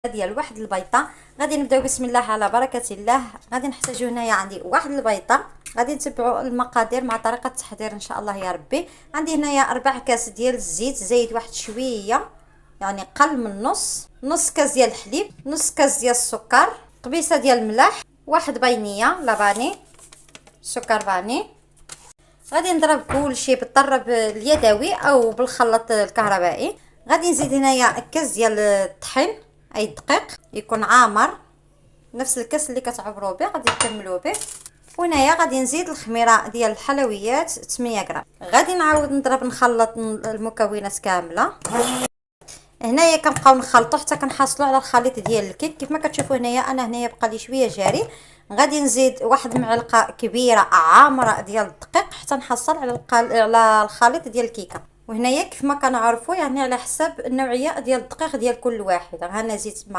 ديال واحد البيضه. غادي نبداو بسم الله على بركه الله. غادي نحتاجو هنايا عندي واحد البيضه. غادي نتبعوا المقادير مع طريقه التحضير ان شاء الله يا ربي. عندي هنايا 4 كاس ديال الزيت، زايد واحد شويه يعني قل من نص كاس ديال الحليب، نص كاس ديال السكر، قبيصه ديال الملح، واحد بينيه لافاني، سكر فاني. غادي نضرب كلشي بالضرب اليدوي او بالخلاط الكهربائي. غادي نزيد هنايا كاس ديال الطحين اي دقيق يكون عامر، نفس الكاس اللي كتعبروا به غادي تكملوا به. وهنايا غادي نزيد الخميره ديال الحلويات 8 غرام. غادي نعاود نخلط المكونات كامله. هنايا كنبقاو نخلطوا حتى كنحصلوا على الخليط ديال الكيك. كيف ما كتشوفوا هنايا انا هنايا بقى لي شويه جاري. غادي نزيد واحد المعلقه كبيره عامره ديال الدقيق حتى نحصل على الخليط ديال الكيكه. وهنايا كيف ما كنعرفوا يعني على حسب النوعيه ديال الدقيق ديال كل واحد. انا زيت